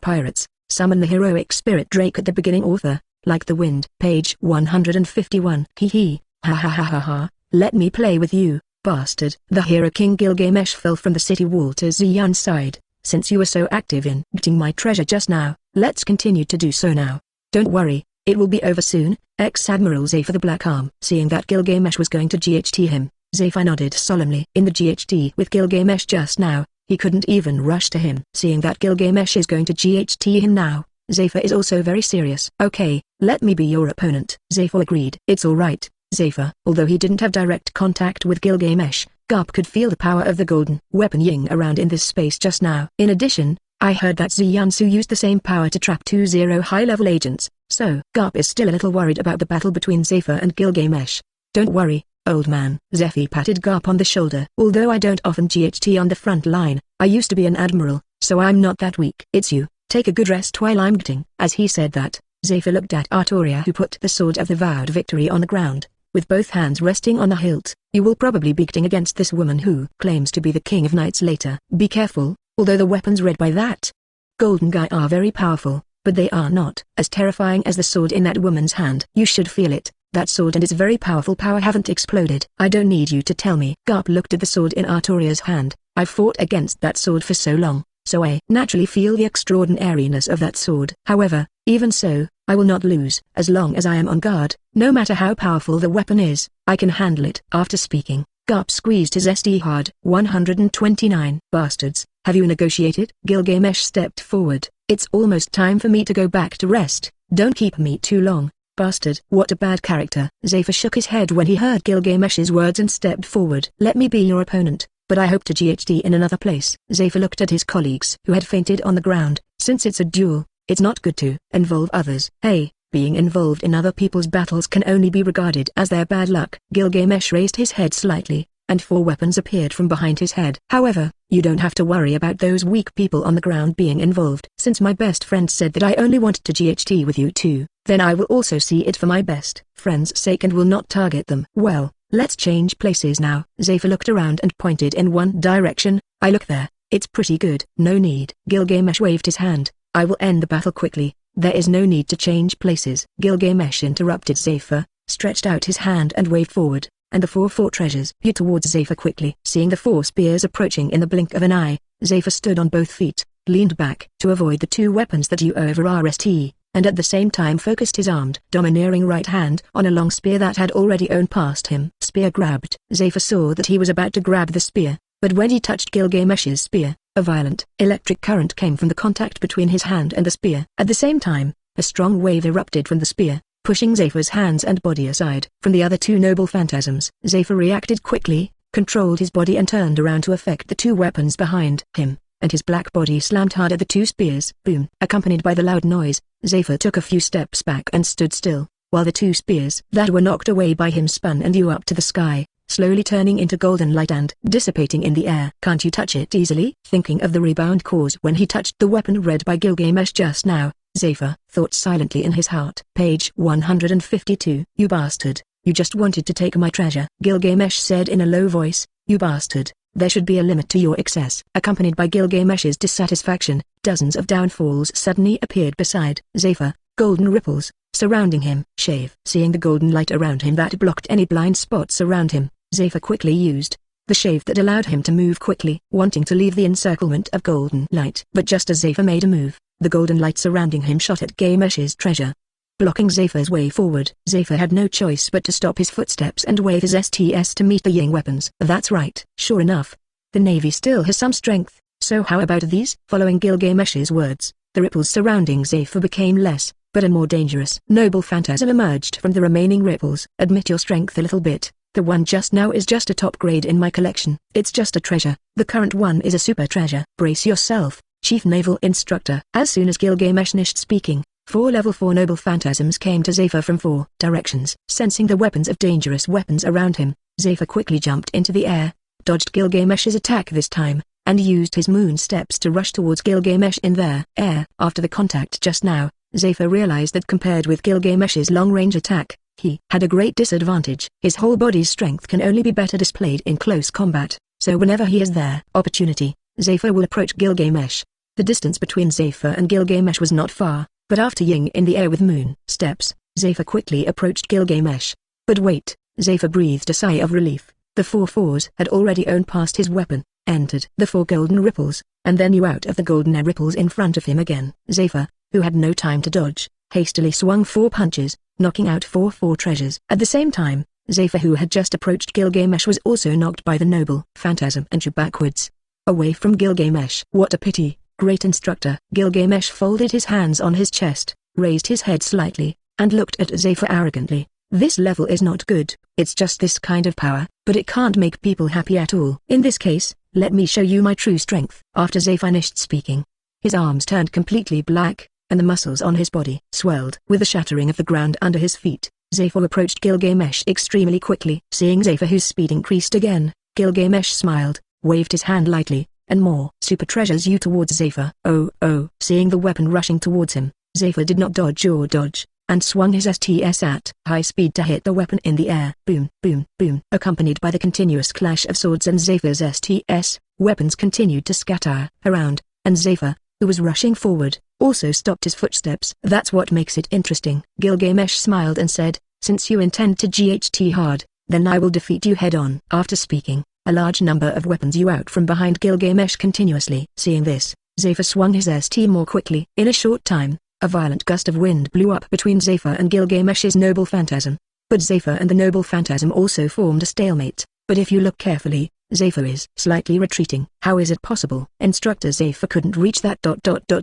pirates, summon the heroic spirit Drake at the beginning. Author, like the wind. Page 151. Hee hee, ha ha ha ha ha, let me play with you, bastard. The hero King Gilgamesh fell from the city wall to Xian's side. Since you were so active in getting my treasure just now, let's continue to do so now. Don't worry, it will be over soon. Ex-Admiral Zephyr the Black Arm. Seeing that Gilgamesh was going to GHT him, Zephyr nodded solemnly. In the GHT with Gilgamesh just now, he couldn't even rush to him. Seeing that Gilgamesh is going to GHT him now, Zephyr is also very serious. Okay, let me be your opponent. Zephyr agreed. It's alright, Zephyr. Although he didn't have direct contact with Gilgamesh, Garp could feel the power of the golden weapon ying around in this space just now. In addition, I heard that Xiansu used the same power to trap 20 high-level agents, so Garp is still a little worried about the battle between Zephyr and Gilgamesh. Don't worry, old man. Zephyr patted Garp on the shoulder. Although I don't often GHT on the front line, I used to be an admiral, so I'm not that weak. It's you. Take a good rest while I'm getting. As he said that, Zephyr looked at Artoria, who put the sword of the vowed victory on the ground, with both hands resting on the hilt. You will probably be getting against this woman who claims to be the king of knights later. Be careful, although the weapons read by that golden guy are very powerful, but they are not as terrifying as the sword in that woman's hand. You should feel it. That sword and its very powerful power haven't exploded. I don't need you to tell me. Garp looked at the sword in Artoria's hand. I've fought against that sword for so long, so I naturally feel the extraordinariness of that sword. However, even so, I will not lose. As long as I am on guard, no matter how powerful the weapon is, I can handle it. After speaking, Garp squeezed his SD hard. 129. Bastards, have you negotiated? Gilgamesh stepped forward. It's almost time for me to go back to rest. Don't keep me too long, bastard. What a bad character. Zephyr shook his head when he heard Gilgamesh's words and stepped forward. Let me be your opponent, but I hope to GHD in another place. Zephyr looked at his colleagues who had fainted on the ground. Since it's a duel, it's not good to involve others. Hey, being involved in other people's battles can only be regarded as their bad luck. Gilgamesh raised his head slightly, and 4 weapons appeared from behind his head. However, you don't have to worry about those weak people on the ground being involved. Since my best friend said that I only wanted to GHT with you too, then I will also see it for my best friend's sake and will not target them. Well, let's change places now. Zephyr looked around and pointed in one direction. I look there. It's pretty good. No need. Gilgamesh waved his hand. I will end the battle quickly. There is no need to change places. Gilgamesh interrupted Zephyr, stretched out his hand and waved forward, and the 4 treasures flew towards Zephyr quickly. Seeing the 4 spears approaching in the blink of an eye, Zephyr stood on both feet, leaned back to avoid the 2 weapons that over RST, and at the same time focused his armed, domineering right hand on a long spear that had already owned past him. Spear grabbed. Zephyr saw that he was about to grab the spear, but when he touched Gilgamesh's spear, a violent electric current came from the contact between his hand and the spear. At the same time, a strong wave erupted from the spear, pushing Zephyr's hands and body aside from the other 2 noble phantasms. Zephyr reacted quickly, controlled his body and turned around to affect the 2 weapons behind him, and his black body slammed hard at the 2 spears. Boom! Accompanied by the loud noise, Zephyr took a few steps back and stood still, while the 2 spears that were knocked away by him spun and flew up to the sky, slowly turning into golden light and dissipating in the air. Can't you touch it easily? Thinking of the rebound cause when he touched the weapon read by Gilgamesh just now, Zephyr thought silently in his heart. Page 152. You bastard, you just wanted to take my treasure. Gilgamesh said in a low voice, you bastard, there should be a limit to your excess. Accompanied by Gilgamesh's dissatisfaction, dozens of downfalls suddenly appeared beside Zephyr, golden ripples surrounding him. Shave. Seeing the golden light around him that blocked any blind spots around him, Zephyr quickly used the shave that allowed him to move quickly, wanting to leave the encirclement of golden light. But just as Zephyr made a move, the golden light surrounding him shot at Gilgamesh's treasure, blocking Zephyr's way forward. Zephyr had no choice but to stop his footsteps and wave his STS to meet the Ying weapons. That's right. Sure enough, the Navy still has some strength, so how about these? Following Gilgamesh's words, the ripples surrounding Zephyr became less, but a more dangerous noble phantasm emerged from the remaining ripples. Admit your strength a little bit. The one just now is just a top grade in my collection. It's just a treasure. The current one is a super treasure. Brace yourself, Chief Naval Instructor. As soon as Gilgamesh finished speaking, 4 level 4 noble phantasms came to Zephyr from 4 directions. Sensing the weapons of dangerous weapons around him, Zephyr quickly jumped into the air, dodged Gilgamesh's attack this time, and used his moon steps to rush towards Gilgamesh in their air. After the contact just now, Zephyr realized that compared with Gilgamesh's long-range attack, he had a great disadvantage. His whole body's strength can only be better displayed in close combat, so whenever he has their opportunity, Zephyr will approach Gilgamesh. The distance between Zephyr and Gilgamesh was not far, but after ying in the air with moon steps, Zephyr quickly approached Gilgamesh. But wait, Zephyr breathed a sigh of relief. The 4/4s had already owned past his weapon, entered the 4 golden ripples, and then knew out of the golden air ripples in front of him again. Zephyr, who had no time to dodge, hastily swung 4 punches, knocking out 4 treasures. At the same time, Zephyr, who had just approached Gilgamesh, was also knocked by the noble phantasm and threw backwards, away from Gilgamesh. What a pity, great instructor. Gilgamesh folded his hands on his chest, raised his head slightly, and looked at Zephyr arrogantly. This level is not good, it's just this kind of power, but it can't make people happy at all. In this case, let me show you my true strength. After Zephyr finished speaking, his arms turned completely black, and the muscles on his body swelled. With the shattering of the ground under his feet, Zephyr approached Gilgamesh extremely quickly. Seeing Zephyr, whose speed increased again, Gilgamesh smiled, waved his hand lightly, and more super treasures you towards Zephyr. Oh. Seeing the weapon rushing towards him, Zephyr did not dodge or dodge, and swung his STS at high speed to hit the weapon in the air. Boom, boom, boom. Accompanied by the continuous clash of swords and Zephyr's STS, weapons continued to scatter around, and Zephyr, who was rushing forward, also stopped his footsteps. That's what makes it interesting. Gilgamesh smiled and said, since you intend to GHT hard, then I will defeat you head-on. After speaking, a large number of weapons flew out from behind Gilgamesh continuously. Seeing this, Zephyr swung his ST more quickly. In a short time, a violent gust of wind blew up between Zephyr and Gilgamesh's noble phantasm. But Zephyr and the noble phantasm also formed a stalemate. But if you look carefully, Zephyr is slightly retreating. How is it possible? Instructor, Zephyr couldn't reach that ...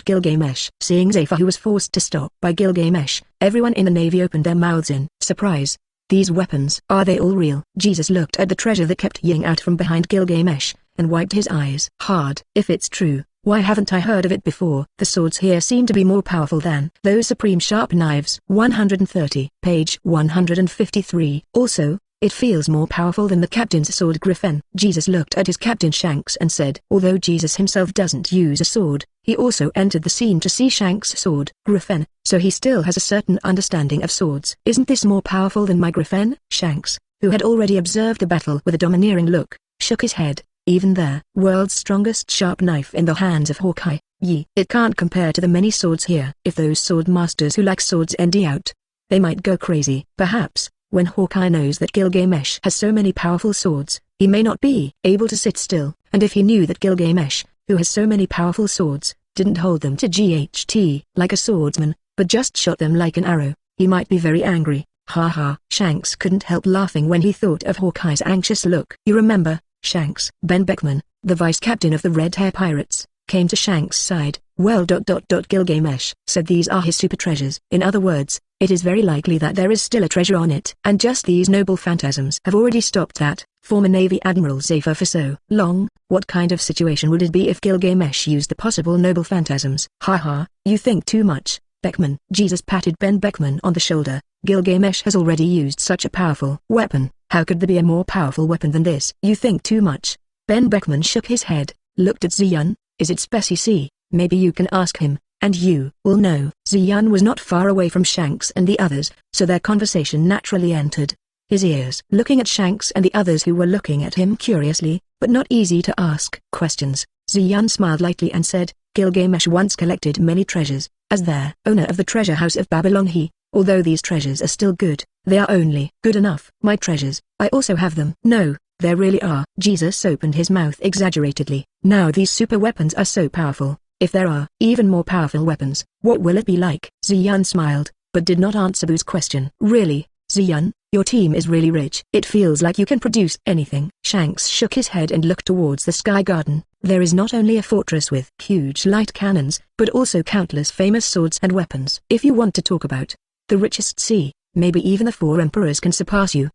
Gilgamesh. Seeing Zephyr, who was forced to stop by Gilgamesh, everyone in the navy opened their mouths in surprise. These weapons, are they all real? Jesus looked at the treasure that kept ying out from behind Gilgamesh, and wiped his eyes hard. If it's true, why haven't I heard of it before? The swords here seem to be more powerful than those supreme sharp knives. 130. Page 153. Also, it feels more powerful than the captain's sword Griffin. Jesus looked at his captain Shanks and said, although Jesus himself doesn't use a sword, he also entered the scene to see Shanks' sword Griffin, so he still has a certain understanding of swords. Isn't this more powerful than my Griffin? Shanks, who had already observed the battle with a domineering look, shook his head. Even there, world's strongest sharp knife in the hands of Hawkeye, it can't compare to the many swords here. If those sword masters who like swords end out, they might go crazy. Perhaps, when Hawkeye knows that Gilgamesh has so many powerful swords, he may not be able to sit still, and if he knew that Gilgamesh, who has so many powerful swords, didn't hold them to GHT like a swordsman, but just shot them like an arrow, he might be very angry. Ha ha. Shanks couldn't help laughing when he thought of Hawkeye's anxious look. You remember, Shanks. Ben Beckman, the vice captain of the Red Hair Pirates, came to Shanks' side. Well, Gilgamesh said these are his super treasures. In other words, it is very likely that there is still a treasure on it. And just these noble phantasms have already stopped at former Navy Admiral Zephyr for so long. What kind of situation would it be if Gilgamesh used the possible noble phantasms? Ha ha, you think too much, Beckman. Jesus patted Ben Beckman on the shoulder. Gilgamesh has already used such a powerful weapon. How could there be a more powerful weapon than this? You think too much. Ben Beckman shook his head, looked at Ziyun. Is it Specie C? Maybe you can ask him, and you will know. Ziyun was not far away from Shanks and the others, so their conversation naturally entered his ears. Looking at Shanks and the others who were looking at him curiously, but not easy to ask questions, Ziyun smiled lightly and said, Gilgamesh once collected many treasures. As their owner of the treasure house of Babylon, although these treasures are still good, they are only good enough. My treasures, I also have them. No, there really are. Jesus opened his mouth exaggeratedly. Now these super weapons are so powerful. If there are even more powerful weapons, what will it be like? Ziyun smiled, but did not answer Boo's question. Really, Ziyun, your team is really rich. It feels like you can produce anything. Shanks shook his head and looked towards the Sky Garden. There is not only a fortress with huge light cannons, but also countless famous swords and weapons. If you want to talk about the richest sea, maybe even the 4 emperors can surpass you.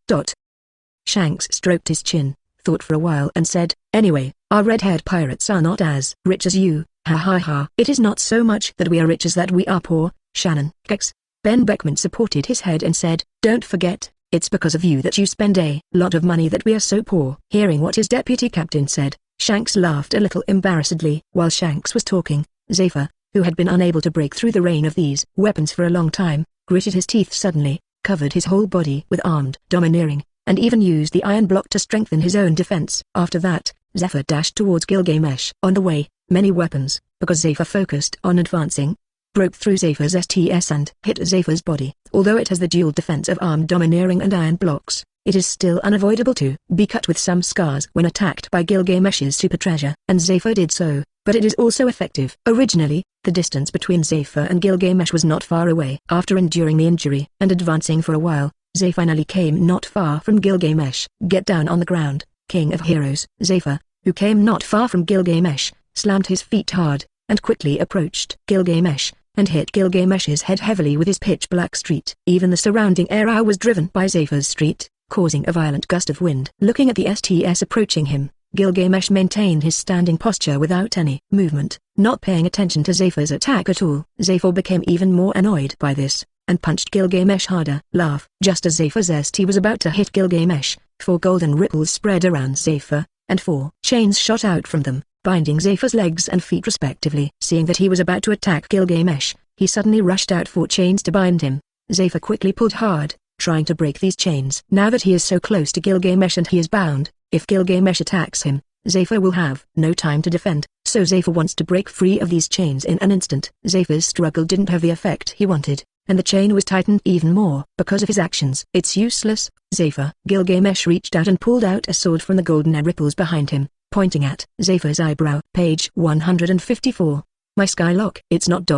Shanks stroked his chin, thought for a while and said, anyway, our red-haired pirates are not as rich as you. Ha ha ha. It is not so much that we are rich as that we are poor, Shannon. Gex. Ben Beckman supported his head and said, don't forget, it's because of you that you spend a lot of money that we are so poor. Hearing what his deputy captain said, Shanks laughed a little embarrassedly. While Shanks was talking, Zephyr, who had been unable to break through the rain of these weapons for a long time, gritted his teeth suddenly, covered his whole body with armed, domineering, and even used the iron block to strengthen his own defense. After that, Zephyr dashed towards Gilgamesh. On the way, many weapons, because Zephyr focused on advancing, broke through Zephyr's STS and hit Zephyr's body. Although it has the dual defense of armed domineering and iron blocks, it is still unavoidable to be cut with some scars when attacked by Gilgamesh's super treasure, and Zephyr did so, but it is also effective. Originally, the distance between Zephyr and Gilgamesh was not far away. After enduring the injury and advancing for a while, Zephyr finally came not far from Gilgamesh. Get down on the ground, King of Heroes. Zephyr, who came not far from Gilgamesh, slammed his feet hard, and quickly approached Gilgamesh, and hit Gilgamesh's head heavily with his pitch-black street. Even the surrounding area was driven by Zephyr's street, causing a violent gust of wind. Looking at the STS approaching him, Gilgamesh maintained his standing posture without any movement, not paying attention to Zephyr's attack at all. Zephyr became even more annoyed by this, and punched Gilgamesh harder. Laugh. Just as Zephyr's ST was about to hit Gilgamesh, 4 golden ripples spread around Zephyr, and 4 chains shot out from them, binding Zephyr's legs and feet respectively. Seeing that he was about to attack Gilgamesh, he suddenly rushed out 4 chains to bind him. Zephyr quickly pulled hard, trying to break these chains. Now that he is so close to Gilgamesh and he is bound, if Gilgamesh attacks him, Zephyr will have no time to defend, so Zephyr wants to break free of these chains in an instant. Zephyr's struggle didn't have the effect he wanted, and the chain was tightened even more. Because of his actions, it's useless, Zephyr. Gilgamesh reached out and pulled out a sword from the golden ripples behind him, pointing at Zephyr's eyebrow. Page 154. My Skylock. It's not ...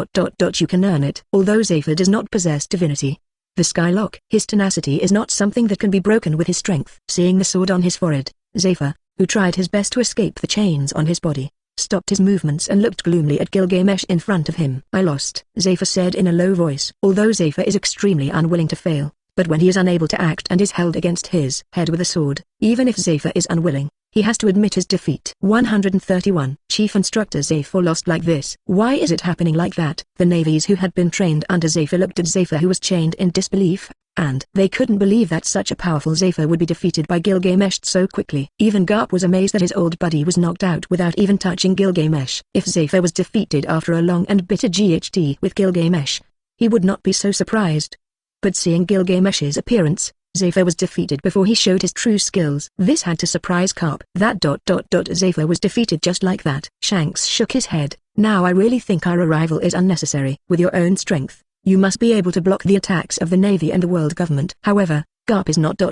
You can earn it. Although Zephyr does not possess divinity, the Skylock, his tenacity is not something that can be broken with his strength. Seeing the sword on his forehead, Zephyr, who tried his best to escape the chains on his body, stopped his movements and looked gloomily at Gilgamesh in front of him. I lost, Zephyr said in a low voice. Although Zephyr is extremely unwilling to fail, but when he is unable to act and is held against his head with a sword, even if Zephyr is unwilling, he has to admit his defeat. 131. Chief Instructor Zephyr lost like this. Why is it happening like that? The navies who had been trained under Zephyr looked at Zephyr who was chained in disbelief, and they couldn't believe that such a powerful Zephyr would be defeated by Gilgamesh so quickly. Even Garp was amazed that his old buddy was knocked out without even touching Gilgamesh. If Zephyr was defeated after a long and bitter GHD with Gilgamesh, he would not be so surprised. But seeing Gilgamesh's appearance, Zephyr was defeated before he showed his true skills. This had to surprise Garp. Zephyr was defeated just like that. Shanks shook his head. Now I really think our arrival is unnecessary. With your own strength, you must be able to block the attacks of the Navy and the world government. However, Garp is not ...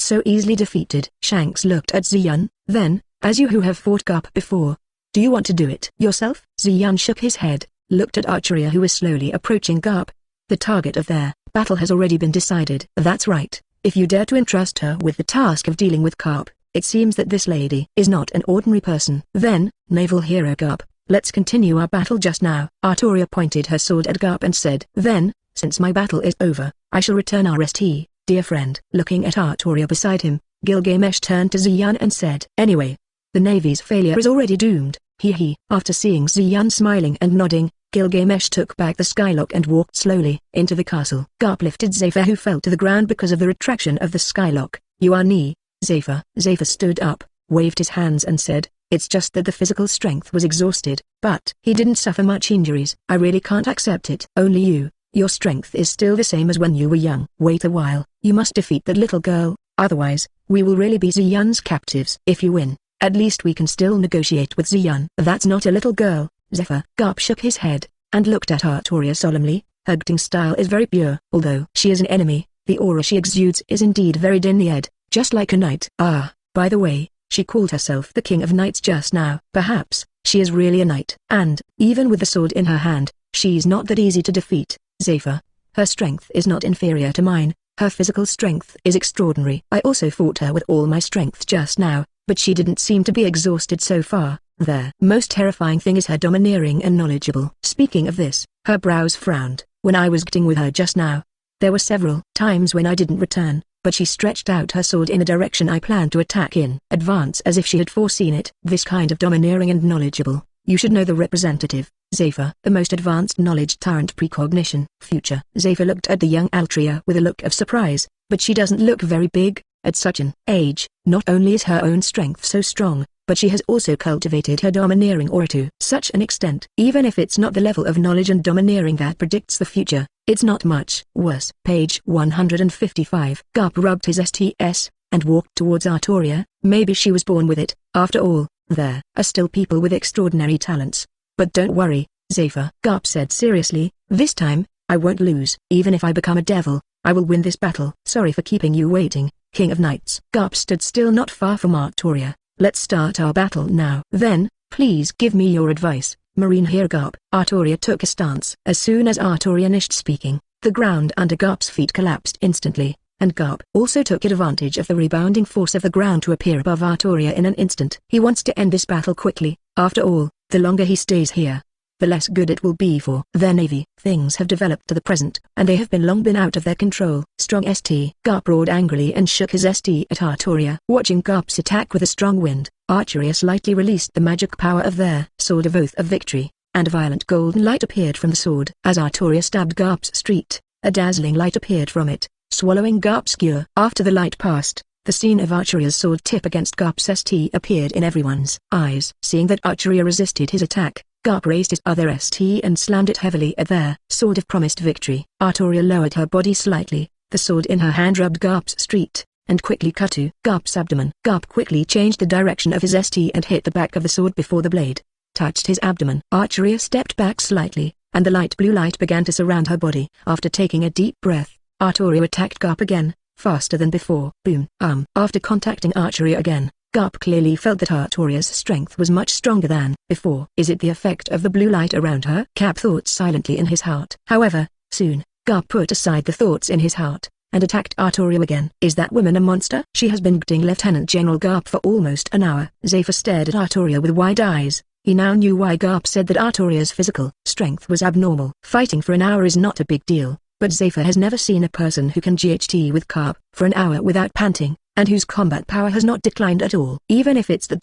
so easily defeated. Shanks looked at Ziyun. Then, as you who have fought Garp before, do you want to do it yourself? Ziyun shook his head, looked at Archeria who was slowly approaching Garp. The target of their battle has already been decided. That's right. If you dare to entrust her with the task of dealing with Garp, it seems that this lady is not an ordinary person. Then, naval hero Garp, let's continue our battle just now. Artoria pointed her sword at Garp and said, then, since my battle is over, I shall return our RST, dear friend. Looking at Artoria beside him, Gilgamesh turned to Ziyun and said, anyway, the Navy's failure is already doomed. He. After seeing Ziyun smiling and nodding, Gilgamesh took back the Skylock and walked slowly into the castle. Garp lifted Zephyr who fell to the ground because of the retraction of the Skylock. You are knee, Zephyr. Zephyr stood up, waved his hands and said, it's just that the physical strength was exhausted, but he didn't suffer much injuries. I really can't accept it. Only you, your strength is still the same as when you were young. Wait a while, you must defeat that little girl, otherwise, we will really be Ziyun's captives. If you win, at least we can still negotiate with Ziyun. That's not a little girl, Zephyr. Garp shook his head, and looked at Artoria solemnly. Her acting style is very pure. Although she is an enemy, the aura she exudes is indeed very denied, just like a knight. Ah, by the way, she called herself the King of Knights just now. Perhaps, she is really a knight. And, even with the sword in her hand, she's not that easy to defeat, Zephyr. Her strength is not inferior to mine, her physical strength is extraordinary. I also fought her with all my strength just now, but she didn't seem to be exhausted so far. The most terrifying thing is her domineering and knowledgeable. Speaking of this, her brows frowned. When I was getting with her just now, there were several times when I didn't return, but she stretched out her sword in a direction I planned to attack in advance as if she had foreseen it. This kind of domineering and knowledgeable, you should know the representative, Zephyr. The most advanced knowledge tyrant precognition. Future. Zephyr looked at the young Altria with a look of surprise, but she doesn't look very big. At such an age, not only is her own strength so strong, but she has also cultivated her domineering aura to such an extent. Even if it's not the level of knowledge and domineering that predicts the future, it's not much worse. Page 155. Garp rubbed his STS, and walked towards Artoria. Maybe she was born with it. After all, there are still people with extraordinary talents. But don't worry, Zephyr. Garp said seriously, this time, I won't lose. Even if I become a devil, I will win this battle. Sorry for keeping you waiting, King of Knights. Garp stood still not far from Artoria. Let's start our battle now. Then, please give me your advice, Marine Hero Garp. Artoria took a stance. As soon as Artoria finished speaking, the ground under Garp's feet collapsed instantly, and Garp also took advantage of the rebounding force of the ground to appear above Artoria in an instant. He wants to end this battle quickly. After all, the longer he stays here, the less good it will be for their navy. Things have developed to the present, and they have long been out of their control. Strong St. Garp roared angrily and shook his St at Artoria. Watching Garp's attack with a strong wind, Artoria slightly released the magic power of their sword of Oath of Victory, and a violent golden light appeared from the sword. As Artoria stabbed Garp's street, a dazzling light appeared from it, swallowing Garp's skewer. After the light passed, the scene of Artoria's sword tip against Garp's St appeared in everyone's eyes. Seeing that Artoria resisted his attack, Garp raised his other St and slammed it heavily at their sword of promised victory. Artoria lowered her body slightly, the sword in her hand rubbed Garp's street, and quickly cut to Garp's abdomen. Garp quickly changed the direction of his St and hit the back of the sword before the blade touched his abdomen. Artoria stepped back slightly, and the light blue light began to surround her body. After taking a deep breath, Artoria attacked Garp again, faster than before. Boom. After contacting Artoria again, Garp clearly felt that Artoria's strength was much stronger than before. Is it the effect of the blue light around her? Garp thought silently in his heart. However, soon, Garp put aside the thoughts in his heart, and attacked Artoria again. Is that woman a monster? She has been guiding Lieutenant General Garp for almost an hour. Zephyr stared at Artoria with wide eyes. He now knew why Garp said that Artoria's physical strength was abnormal. Fighting for an hour is not a big deal, but Zephyr has never seen a person who can GHT with Garp for an hour without panting, and whose combat power has not declined at all. Even if it's the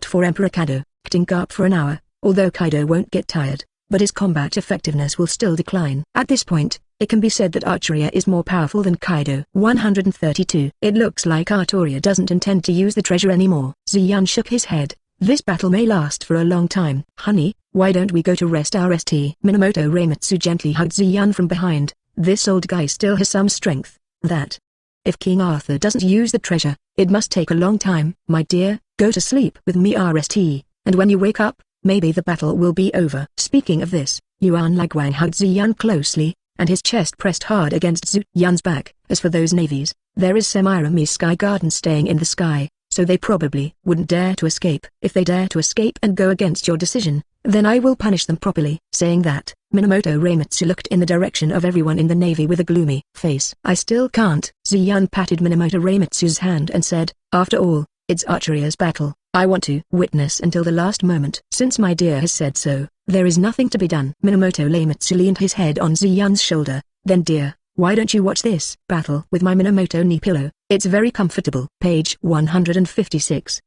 for Emperor Kaido, guiding Garp for an hour, although Kaido won't get tired, but his combat effectiveness will still decline. At this point, it can be said that Artoria is more powerful than Kaido. 132. It looks like Artoria doesn't intend to use the treasure anymore. Ziyan shook his head. This battle may last for a long time. Honey, why don't we go to rest our St? Minamoto Reimitsu gently hugged Ziyan from behind. This old guy still has some strength. That if King Arthur doesn't use the treasure, it must take a long time. My dear, go to sleep with me St, and when you wake up, maybe the battle will be over. Speaking of this, Yuan Lagwang hugged Ziyan closely, and his chest pressed hard against Zhu Yan's back. As for those navies, there is Semiramis Sky Garden staying in the sky, so they probably wouldn't dare to escape. If they dare to escape and go against your decision, then I will punish them properly. Saying that, Minamoto Reimitsu looked in the direction of everyone in the navy with a gloomy face. I still can't. Ziyan patted Minamoto Reimitsu's hand and said, after all, it's Artoria's battle. I want to witness until the last moment. Since my dear has said so, there is nothing to be done. Minamoto Reimitsu leaned his head on Ziyan's shoulder. Then dear, why don't you watch this battle with my Minamoto knee pillow? It's very comfortable. Page 156.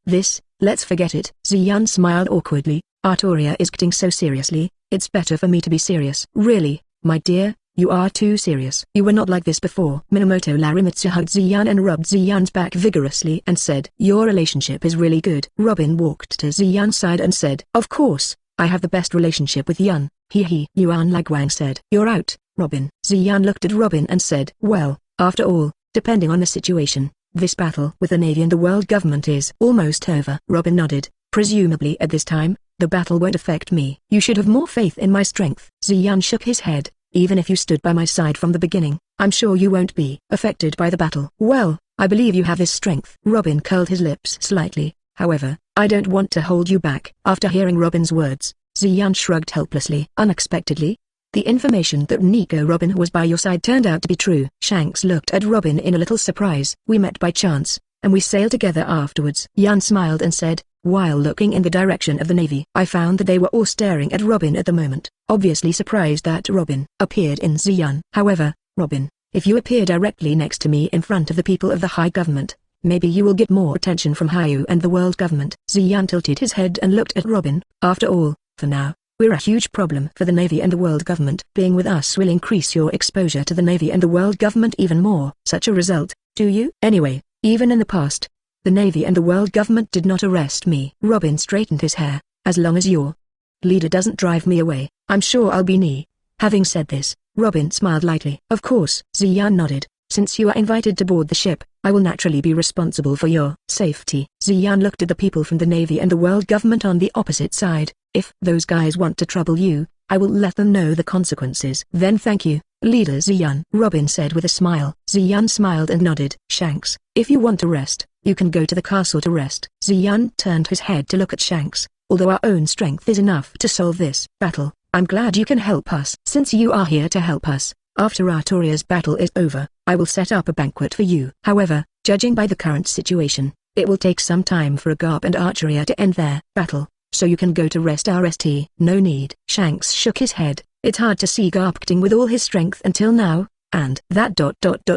Let's forget it. Ziyan smiled awkwardly. Artoria is getting so seriously, it's better for me to be serious. Really, my dear, you are too serious. You were not like this before. Minamoto Reimitsu hugged Ziyan and rubbed Ziyan's back vigorously and said, your relationship is really good. Robin walked to Ziyan's side and said, of course, I have the best relationship with Yun. Yuan Lagwang said. You're out, Robin. Ziyan looked at Robin and said, well, after all, depending on the situation, this battle with the Navy and the world government is almost over. Robin nodded. Presumably at this time, the battle won't affect me. You should have more faith in my strength. Ziyan shook his head. Even if you stood by my side from the beginning, I'm sure you won't be affected by the battle. Well, I believe you have this strength. Robin curled his lips slightly. However, I don't want to hold you back. After hearing Robin's words, Ziyan shrugged helplessly. Unexpectedly, the information that Nico Robin was by your side turned out to be true. Shanks looked at Robin in a little surprise. We met by chance, and we sailed together afterwards. Yun smiled and said, while looking in the direction of the Navy. I found that they were all staring at Robin at the moment, obviously surprised that Robin appeared in Ziyan. However, Robin, if you appear directly next to me in front of the people of the high government, maybe you will get more attention from Hayu and the world government. Ziyan tilted his head and looked at Robin. After all, for now, we're a huge problem for the Navy and the world government. Being with us will increase your exposure to the Navy and the world government even more. Such a result, do you? Anyway, even in the past, the Navy and the world government did not arrest me. Robin straightened his hair. As long as your leader doesn't drive me away, I'm sure I'll be knee. Having said this, Robin smiled lightly. Of course. Ziyan nodded. Since you are invited to board the ship, I will naturally be responsible for your safety. Ziyan looked at the people from the Navy and the world government on the opposite side. If those guys want to trouble you, I will let them know the consequences. Then thank you, Leader Ziyan, Robin said with a smile. Ziyan smiled and nodded. Shanks, if you want to rest, you can go to the castle to rest. Ziyan turned his head to look at Shanks. Although our own strength is enough to solve this battle, I'm glad you can help us. Since you are here to help us, after Artoria's battle is over, I will set up a banquet for you. However, judging by the current situation, it will take some time for Garp and Artoria to end their battle, so you can go to rest. RST. No need. Shanks shook his head. It's hard to see Garp acting with all his strength until now, and that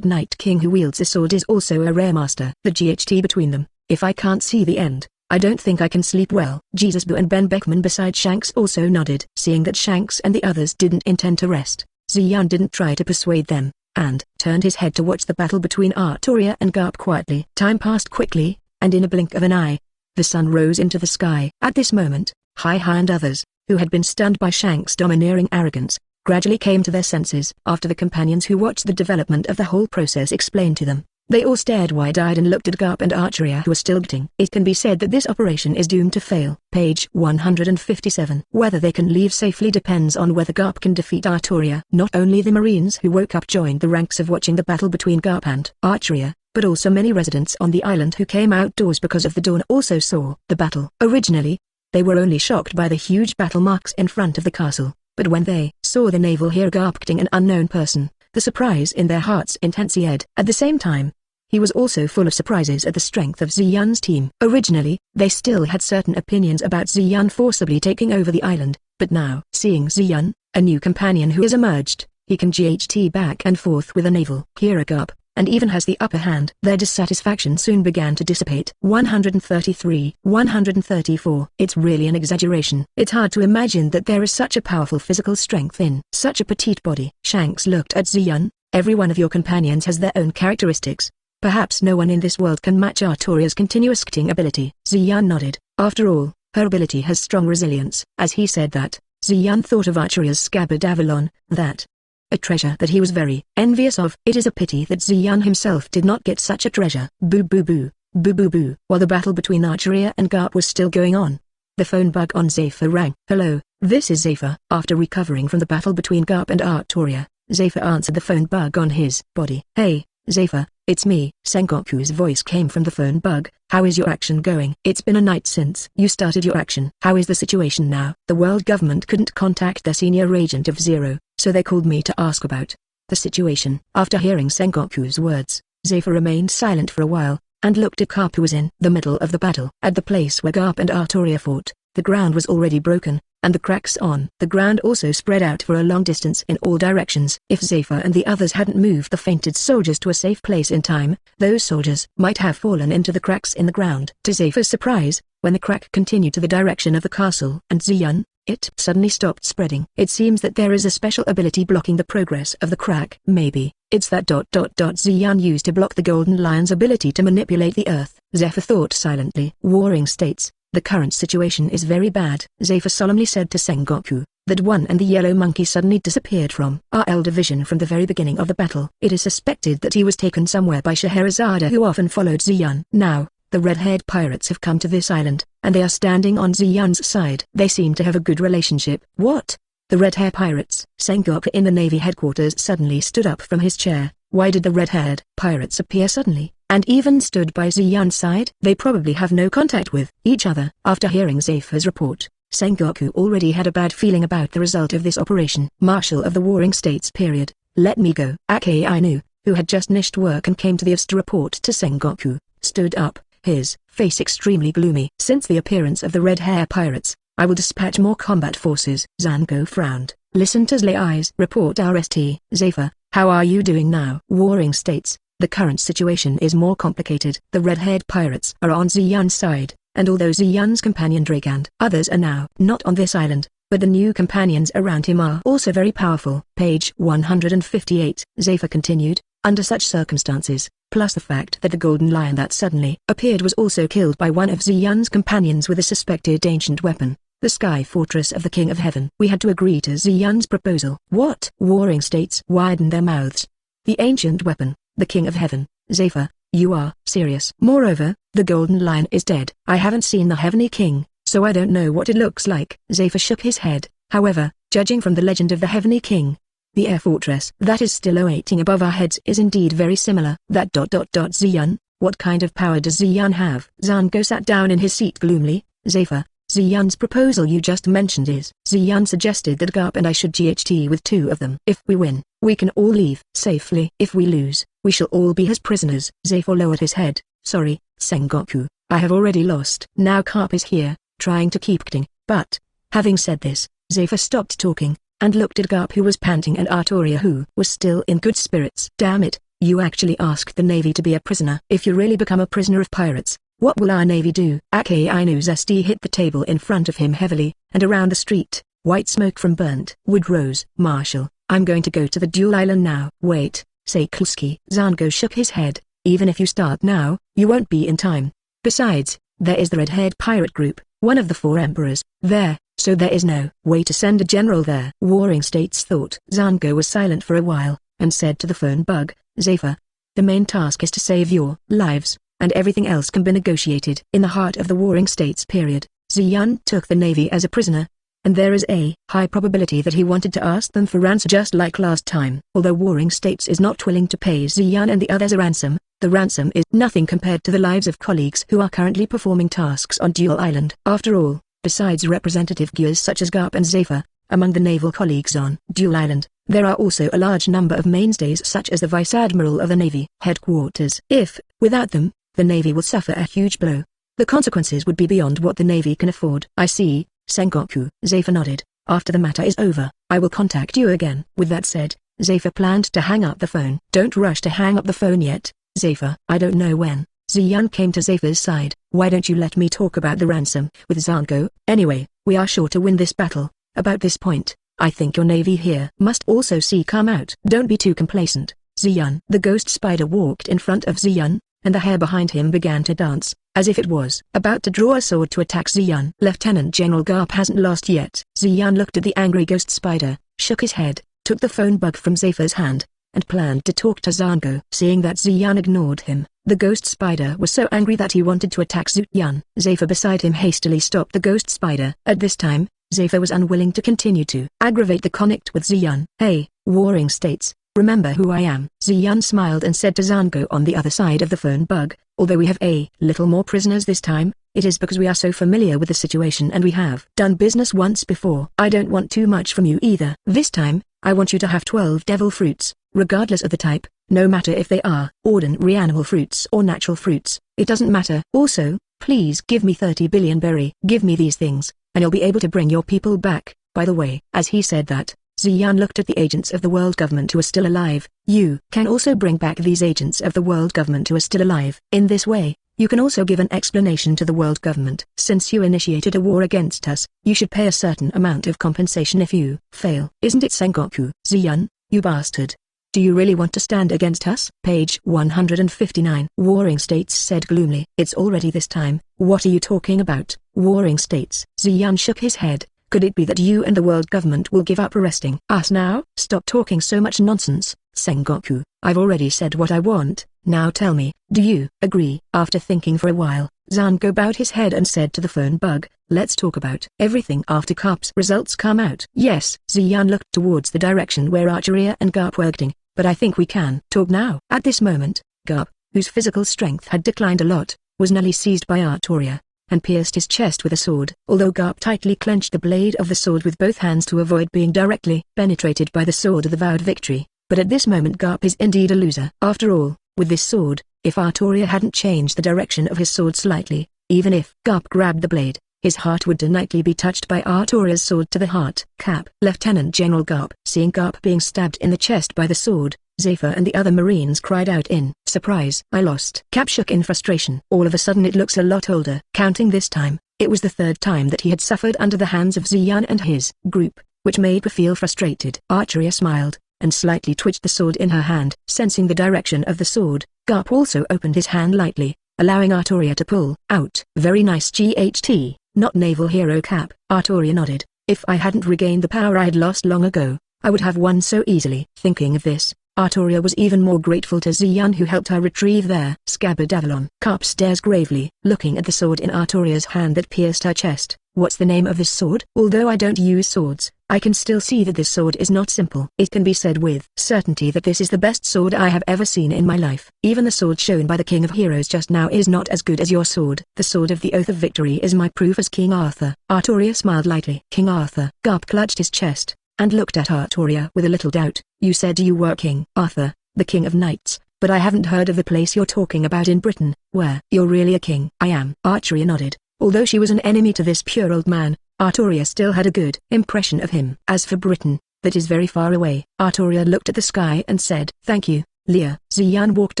Night King who wields a sword is also a rare master. The GHT between them, if I can't see the end, I don't think I can sleep well. Jesus Boo and Ben Beckman beside Shanks also nodded. Seeing that Shanks and the others didn't intend to rest, Ziyan didn't try to persuade them, and turned his head to watch the battle between Artoria and Garp quietly. Time passed quickly, and in a blink of an eye, the sun rose into the sky. At this moment, Hai and others, who had been stunned by Shanks' domineering arrogance, gradually came to their senses. After the companions who watched the development of the whole process explained to them, they all stared wide-eyed and looked at Garp and Artoria who were still acting. It can be said that this operation is doomed to fail. Page 157. Whether they can leave safely depends on whether Garp can defeat Artoria. Not only the Marines who woke up joined the ranks of watching the battle between Garp and Artoria, but also many residents on the island who came outdoors because of the dawn also saw the battle. Originally, they were only shocked by the huge battle marks in front of the castle, but when they saw the naval hero Garp acting an unknown person, the surprise in their hearts intensified. At the same time, he was also full of surprises at the strength of Ziyan's team. Originally, they still had certain opinions about Ziyan forcibly taking over the island, but now, seeing Ziyan, a new companion who has emerged, he can GHT back and forth with a naval hero Garp, and even has the upper hand. Their dissatisfaction soon began to dissipate. 133, 134. It's really an exaggeration. It's hard to imagine that there is such a powerful physical strength in such a petite body. Shanks looked at Ziyan. Every one of your companions has their own characteristics. Perhaps no one in this world can match Artoria's continuous acting ability. Ziyan nodded. After all, her ability has strong resilience. As he said that, Ziyan thought of Artoria's scabbard Avalon, that a treasure that he was very envious of. It is a pity that Ziyan himself did not get such a treasure. Boo boo boo, boo boo boo. While the battle between Artoria and Garp was still going on, the phone bug on Zephyr rang. Hello, this is Zephyr. After recovering from the battle between Garp and Artoria, Zephyr answered the phone bug on his body. Hey, Zephyr, it's me. Sengoku's voice came from the phone bug. How is your action going? It's been a night since you started your action. How is the situation now? The world government couldn't contact their senior agent of Zero, so they called me to ask about the situation. After hearing Sengoku's words, Zephyr remained silent for a while, and looked at Garp who was in the middle of the battle. At the place where Garp and Artoria fought, the ground was already broken, and the cracks on the ground also spread out for a long distance in all directions. If Zephyr and the others hadn't moved the fainted soldiers to a safe place in time, those soldiers might have fallen into the cracks in the ground. To Zephyr's surprise, when the crack continued to the direction of the castle and Ziyan, it suddenly stopped spreading. It seems that there is a special ability blocking the progress of the crack. Maybe it's that Ziyan used to block the Golden Lion's ability to manipulate the earth. Zephyr thought silently. Warring States. The current situation is very bad. Zephyr solemnly said to Sengoku, that one and the yellow monkey suddenly disappeared from RL division from the very beginning of the battle. It is suspected that he was taken somewhere by Scheherazade who often followed Ziyan. Now, the red-haired pirates have come to this island, and they are standing on Ziyan's side. They seem to have a good relationship. What? The red-hair pirates? Sengoku in the Navy headquarters suddenly stood up from his chair. Why did the red-haired pirates appear suddenly, and even stood by Ziyan's side? They probably have no contact with each other. After hearing Zephyr's report, Sengoku already had a bad feeling about the result of this operation. Marshal of the Warring States period, let me go. Ake Ainu, who had just finished work and came to the office to report to Sengoku, stood up, his face extremely gloomy. Since the appearance of the red-hair pirates, I will dispatch more combat forces. Zango frowned. Listen to Zlay Eyes. Report RST. Zephyr, how are you doing now? Warring States. The current situation is more complicated. The red-haired pirates are on Ziyan's side, and although Ziyan's companion Drake and others are now not on this island, but the new companions around him are also very powerful. Page 158. Zephyr continued, under such circumstances, plus the fact that the Golden Lion that suddenly appeared was also killed by one of Ziyan's companions with a suspected ancient weapon, the Sky Fortress of the King of Heaven. We had to agree to Ziyan's proposal. What? Warring States widened their mouths. The ancient weapon, the King of Heaven. Zephyr, you are serious. Moreover, the Golden Lion is dead. I haven't seen the Heavenly King, so I don't know what it looks like. Zephyr shook his head. However, judging from the legend of the Heavenly King, the air fortress that is still awaiting above our heads is indeed very similar. That Ziyun, what kind of power does Ziyun have? Zango sat down in his seat gloomily. Zephyr, Ziyun's proposal you just mentioned is. Ziyun suggested that Garp and I should GHT with 2 of them. If we win, we can all leave safely. If we lose, we shall all be his prisoners. Zephyr lowered his head. Sorry, Sengoku, I have already lost. Now Garp is here, trying to keep acting, but, having said this, Zephyr stopped talking, and looked at Garp who was panting and Artoria who was still in good spirits. Damn it, you actually asked the Navy to be a prisoner. If you really become a prisoner of pirates, what will our Navy do? Ake Ainu's SD hit the table in front of him heavily, and around the street, white smoke from burnt wood rose. Marshal, I'm going to go to the Dual Island now. Wait, Seikulski. Zango shook his head. Even if you start now, you won't be in time. Besides, there is the red-haired pirate group, one of the 4 emperors, there, so there is no way to send a general there. Warring States thought. Zango was silent for a while, and said to the phone bug, Zephyr, the main task is to save your lives, and everything else can be negotiated. In the heart of the Warring States period, Ziyun took the Navy as a prisoner, and there is a high probability that he wanted to ask them for ransom just like last time. Although Warring States is not willing to pay Ziyun and the others a ransom, the ransom is nothing compared to the lives of colleagues who are currently performing tasks on Dual Island. After all, besides representative gears such as Garp and Zephyr, among the naval colleagues on Dual Island, there are also a large number of mainstays such as the Vice Admiral of the Navy headquarters. If, without them, the Navy will suffer a huge blow. The consequences would be beyond what the Navy can afford. I see, Sengoku. Zephyr nodded. After the matter is over, I will contact you again. With that said, Zephyr planned to hang up the phone. Don't rush to hang up the phone yet, Zephyr. I don't know when. Ziyun came to Zephyr's side. Why don't you let me talk about the ransom with Zango? Anyway, we are sure to win this battle. About this point, I think your Navy here must also see come out. Don't be too complacent, Ziyun. The ghost spider walked in front of Ziyun, and the hair behind him began to dance, as if it was about to draw a sword to attack Ziyun. Lieutenant General Garp hasn't lost yet. Ziyun looked at the angry ghost spider, shook his head, took the phone bug from Zephyr's hand, and planned to talk to Zango. Seeing that Ziyun ignored him, the ghost spider was so angry that he wanted to attack Ziyun. Zephyr beside him hastily stopped the ghost spider. At this time, Zephyr was unwilling to continue to aggravate the connect with Ziyun. Hey, Warring States, remember who I am. Ziyun smiled and said to Zango on the other side of the phone bug, although we have a little more prisoners this time, it is because we are so familiar with the situation and we have done business once before. I don't want too much from you either. This time, I want you to have 12 devil fruits, regardless of the type, no matter if they are ordinary animal fruits or natural fruits, it doesn't matter. Also, please give me 30 billion berry. Give me these things, and you'll be able to bring your people back. By the way, as he said that, Ziyun looked at the agents of the world government who are still alive. You can also bring back these agents of the world government who are still alive. In this way, you can also give an explanation to the world government. Since you initiated a war against us, you should pay a certain amount of compensation if you fail. Isn't it, Sengoku? Ziyun, you bastard. Do you really want to stand against us? Page 159. Warring States said gloomily. It's already this time. What are you talking about? Warring States. Ziyun shook his head. Could it be that you and the world government will give up arresting us now? Stop talking so much nonsense, Sengoku. I've already said what I want. Now tell me, do you agree? After thinking for a while, Zango bowed his head and said to the phone bug, let's talk about everything after Garp's results come out. Yes. Ziyun looked towards the direction where Archeria and Garp were acting, but I think we can talk now. At this moment, Garp, whose physical strength had declined a lot, was nearly seized by Artoria, and pierced his chest with a sword. Although Garp tightly clenched the blade of the sword with both hands to avoid being directly penetrated by the sword of the vowed victory, but at this moment Garp is indeed a loser. After all, with this sword, if Artoria hadn't changed the direction of his sword slightly, even if Garp grabbed the blade, his heart would definitely be touched by Artoria's sword to the heart. Cap. Lieutenant General Garp. Seeing Garp being stabbed in the chest by the sword, Zephyr and the other Marines cried out in surprise. I lost. Cap shook in frustration. All of a sudden it looks a lot older. Counting this time, it was the third time that he had suffered under the hands of Ziyun and his group, which made her feel frustrated. Archeria smiled, and slightly twitched the sword in her hand. Sensing the direction of the sword, Garp also opened his hand lightly, allowing Artoria to pull out. Very nice GHT, not naval hero Cap. Artoria nodded. If I hadn't regained the power I had lost long ago, I would have won so easily. Thinking of this, Artoria was even more grateful to Ziyan, who helped her retrieve their scabbard Avalon. Carp stares gravely, looking at the sword in Artoria's hand that pierced her chest. What's the name of this sword? Although I don't use swords, I can still see that this sword is not simple. It can be said with certainty that this is the best sword I have ever seen in my life. Even the sword shown by the King of Heroes just now is not as good as your sword. The sword of the Oath of Victory is my proof as King Arthur. Artoria smiled lightly. King Arthur. Garp clutched his chest, and looked at Artoria with a little doubt. You said you were King Arthur, the King of Knights, but I haven't heard of the place you're talking about in Britain. Where? You're really a king? I am. Artoria nodded. Although she was an enemy to this pure old man, Artoria still had a good impression of him. As for Britain, that is very far away. Artoria looked at the sky and said, thank you, Leah. Ziyan walked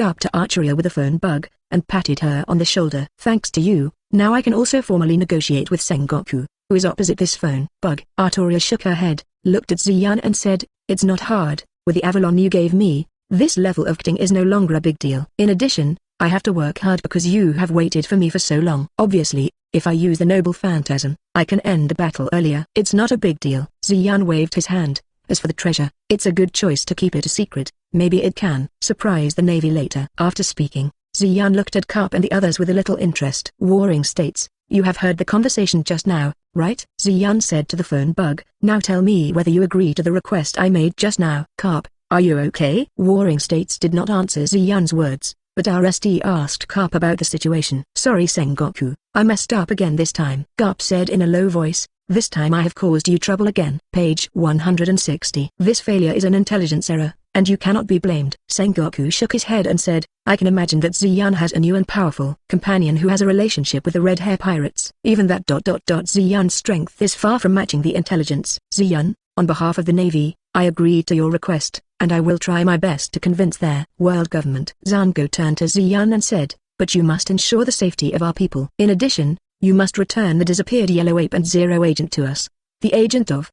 up to Artoria with a phone bug, and patted her on the shoulder. Thanks to you, now I can also formally negotiate with Sengoku, who is opposite this phone bug. Artoria shook her head, looked at Ziyan and said, it's not hard. With the Avalon you gave me, this level of acting is no longer a big deal. In addition, I have to work hard because you have waited for me for so long. Obviously, if I use the noble phantasm, I can end the battle earlier. It's not a big deal. Ziyan waved his hand. As for the treasure, it's a good choice to keep it a secret. Maybe it can surprise the Navy later. After speaking, Ziyan looked at Carp and the others with a little interest. Warring States, you have heard the conversation just now, right? Ziyan said to the phone bug. Now tell me whether you agree to the request I made just now. Carp, are you okay? Warring States did not answer Ziyan's words, but RSD asked Carp about the situation. Sorry Sengoku, I messed up again this time. Carp said in a low voice, this time I have caused you trouble again. Page 160. This failure is an intelligence error, and you cannot be blamed. Sengoku shook his head and said, I can imagine that Ziyan has a new and powerful companion who has a relationship with the Red Hair Pirates. Even that Ziyan's strength is far from matching the intelligence. Ziyan, on behalf of the Navy, I agreed to your request, and I will try my best to convince their world government. Zango turned to Ziyan and said, but you must ensure the safety of our people. In addition, you must return the disappeared Yellow Ape and Zero agent to us. The agent of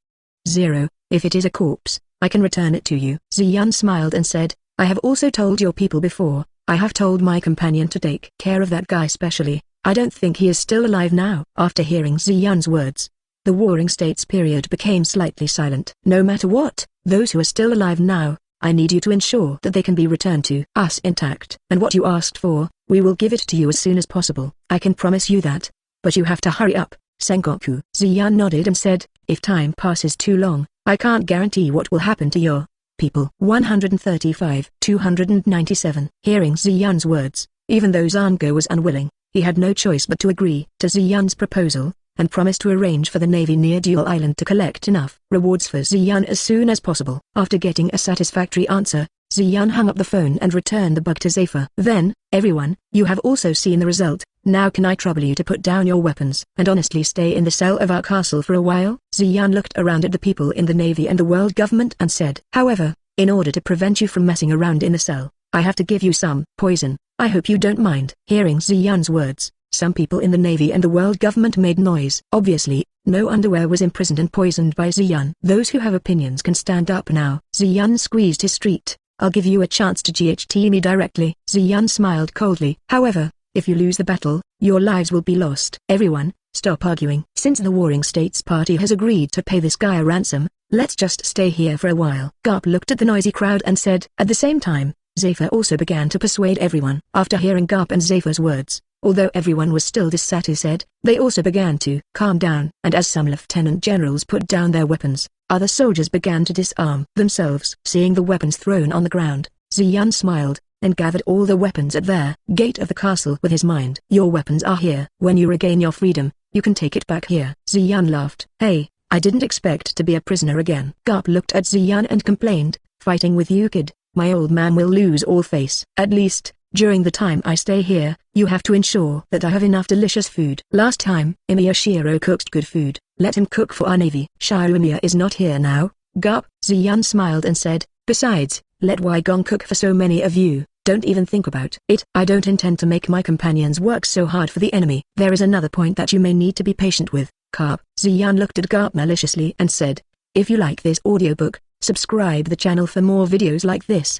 Zero, if it is a corpse, I can return it to you. Ziyan smiled and said, I have also told your people before, I have told my companion to take care of that guy specially. I don't think he is still alive now. After hearing Ziyan's words, the Warring States period became slightly silent. No matter what, those who are still alive now, I need you to ensure that they can be returned to us intact. And what you asked for, we will give it to you as soon as possible. I can promise you that. But you have to hurry up, Sengoku. Ziyan nodded and said, if time passes too long, I can't guarantee what will happen to your people. 135. 297. Hearing Ziyan's words, even though Zango was unwilling, he had no choice but to agree to Ziyan's proposal, and promised to arrange for the Navy near Duel Island to collect enough rewards for Ziyan as soon as possible. After getting a satisfactory answer, Ziyan hung up the phone and returned the bug to Zephyr. Then, everyone, you have also seen the result. Now can I trouble you to put down your weapons and honestly stay in the cell of our castle for a while? Ziyan looked around at the people in the Navy and the world government and said, however, in order to prevent you from messing around in the cell, I have to give you some poison. I hope you don't mind. Hearing Ziyan's words, some people in the Navy and the world government made noise. Obviously, no underwear was imprisoned and poisoned by Ziyan. Those who have opinions can stand up now. Ziyan squeezed his street. I'll give you a chance to GHT me directly. Ziyan smiled coldly. However, if you lose the battle, your lives will be lost. Everyone, stop arguing. Since the Warring States party has agreed to pay this guy a ransom, let's just stay here for a while. Garp looked at the noisy crowd and said. At the same time, Zephyr also began to persuade everyone. After hearing Garp and Zephyr's words, although everyone was still dissatisfied, they also began to calm down. And as some lieutenant generals put down their weapons, other soldiers began to disarm themselves. Seeing the weapons thrown on the ground, Ziyan smiled, and gathered all the weapons at their gate of the castle with his mind. Your weapons are here. When you regain your freedom, you can take it back here. Ziyan laughed. Hey, I didn't expect to be a prisoner again. Garp looked at Ziyan and complained, fighting with you kid, my old man will lose all face. At least, during the time I stay here, you have to ensure that I have enough delicious food. Last time, Imiyashiro cooked good food. Let him cook for our Navy. Shirimiya is not here now. Garp. Ziyan smiled and said, besides, let Wigong cook for so many of you. Don't even think about it. I don't intend to make my companions work so hard for the enemy. There is another point that you may need to be patient with, Carp. Ziyan looked at Garp maliciously and said, if you like this audiobook, subscribe the channel for more videos like this.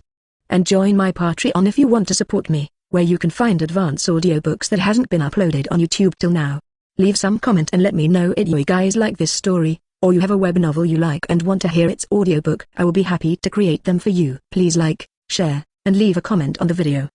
And join my Patreon if you want to support me, where you can find advanced audiobooks that hasn't been uploaded on YouTube till now. Leave some comment and let me know if you guys like this story, or you have a web novel you like and want to hear its audiobook. I will be happy to create them for you. Please like, share, and leave a comment on the video.